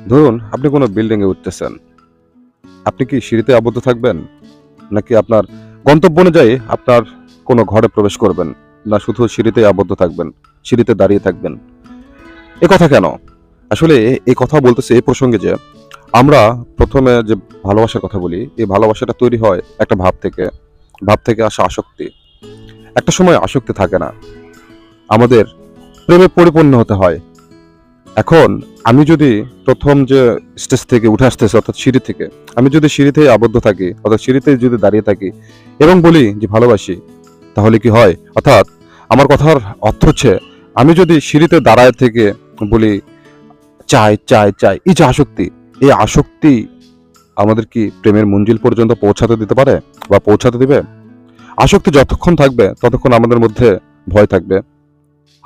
ধরুন আপনি কোনো বিল্ডিং এ উঠতেছেন। আপনি কি সিঁড়িতে আবদ্ধ থাকবেন? নাকি আপনার গন্তব্য অনুযায়ী আপনার কোনো ঘরে প্রবেশ করবেন? না শুধু সিঁড়িতেই আবদ্ধ থাকবেন, সিঁড়িতে দাঁড়িয়ে থাকবেন? এ কথা কেন? আসলে এই কথা বলতেছি এই প্রসঙ্গে যে আমরা ১ম এ যে ভালোবাসার কথা বলি, এই ভালোবাসাটা তৈরি হয় একটা ভাব থেকে আসা আসক্তি। একটা সময় আসক্তি থাকে না। আমাদের প্রেমে পরিপূর্ণ হতে হয়। এখন আমি যদি ১ম যে স্টেজ থেকে উঠে আসতেছি অর্থাৎ সিঁড়ি থেকে, আমি যদি সিঁড়িতেই আবদ্ধ থাকি অর্থাৎ সিঁড়িতেই যদি দাঁড়িয়ে থাকি এবং বলি যে ভালোবাসি, তাহলে কি হয়? অর্থাৎ আমার কথার অর্থ হচ্ছে আমি যদি সিঁড়িতে দাঁড়ায় থেকে বলি চাই, চাই, চাই, এই যে আসক্তি, এই আসক্তি আমাদের কি প্রেমের মঞ্জিল পর্যন্ত পৌঁছাতে দিতে পারে বা পৌঁছাতে দিবে? আসক্তি যতক্ষণ থাকবে ততক্ষণ আমাদের মধ্যে ভয় থাকবে,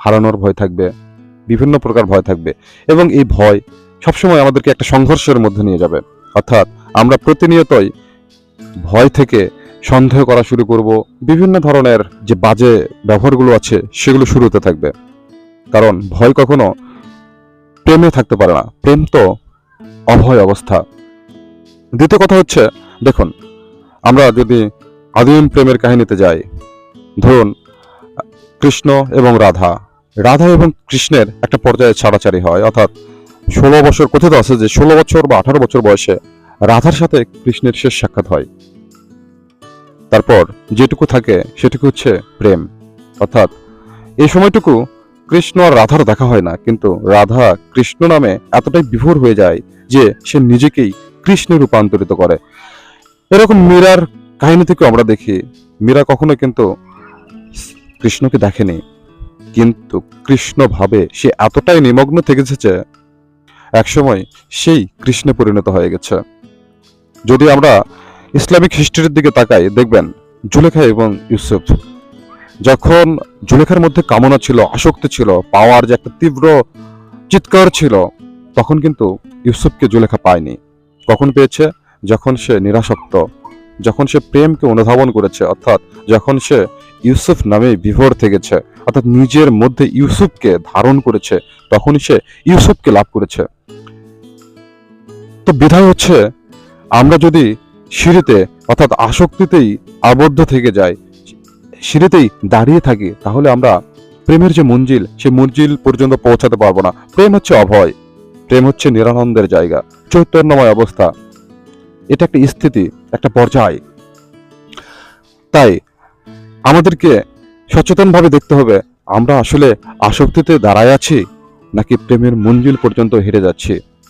হারানোর ভয় থাকবে, বিভিন্ন প্রকার ভয় থাকবে এবং এই ভয় সবসময় আমাদেরকে একটা সংঘর্ষের মধ্যে নিয়ে যাবে। অর্থাৎ আমরা প্রতিনিয়তই ভয় থেকে সন্দেহ করা শুরু করব। বিভিন্ন ধরনের যে বাজে ব্যবহারগুলো আছে সেগুলো শুরু হতে থাকবে। কারণ ভয় কখনো প্রেমে থাকতে পারে না। প্রেম তো অভয় অবস্থা। দ্বিতীয় কথা হচ্ছে দেখুন, আমরা যদি আদিম প্রেমের কাহিনীতে যাই, ধরুন কৃষ্ণ এবং রাধা এবং কৃষ্ণের একটা পর্যায়ে ছাড়াছাড়ি হয়। অর্থাৎ ১৬ বছর, কথিত আছে যে ১৬ বছর বা ১৮ বছর বয়সে রাধার সাথে কৃষ্ণের শেষ সাক্ষাৎ হয়। তারপর যেটুকু থাকে সেটুকু হচ্ছে প্রেম। অর্থাৎ এই সময়টুকু কৃষ্ণ আর রাধার দেখা হয় না, কিন্তু রাধা কৃষ্ণ নামে এতটাই বিভোর হয়ে যায় যে সে নিজেকেই কৃষ্ণে রূপান্তরিত করে। এরকম মীরার কাহিনী থেকে আমরা দেখি মীরা কখনো কিন্তু কৃষ্ণকে দেখেনি, কিন্তু কৃষ্ণ ভাবে সে এতটাই নিমগ্ন থেকেছে যে একসময় সেই কৃষ্ণে পরিণত হয়ে গেছে। যদি আমরা ইসলামিক হিস্ট্রির দিকে তাকাই দেখবেন জুলেখা এবং ইউসুফ, যখন জুলেখার মধ্যে কামনা ছিল, আসক্তি ছিল, পাওয়ার যে একটা তীব্র চিৎকার ছিল, তখন কিন্তু ইউসুফকে জুলেখা পায়নি। কখন পেয়েছে? যখন সে নিরাসক্ত, যখন সে প্রেমকে অনুধাবন করেছে, অর্থাৎ যখন সে ইউসুফ নামে বিভোর থেকেছে, অর্থাৎ নিজের মধ্যে ইউসুফকে ধারণ করেছে, তখনই সে ইউসুফকে লাভ করেছে। তো বিধায় হচ্ছে আমরা যদি সিঁড়িতে অর্থাৎ আসক্তিতেই আবদ্ধ থেকে যাই, সিঁড়িতেই দাঁড়িয়ে থাকি, তাহলে আমরা প্রেমের যে মঞ্জিল সেই মঞ্জিল পর্যন্ত পৌঁছাতে পারবো না। প্রেম হচ্ছে অভয়, প্রেম হচ্ছে নিরানন্দের জায়গা, চৈতন্যময় অবস্থা। এটা একটা স্থিতি, একটা পর্যায়। তাই আমাদেরকে সচেতনভাবে দেখতে হবে আমরা আসলে আসক্তিতে দাঁড়ায় আছি নাকি প্রেমের মঞ্জিল পর্যন্ত হেরে যাচ্ছি।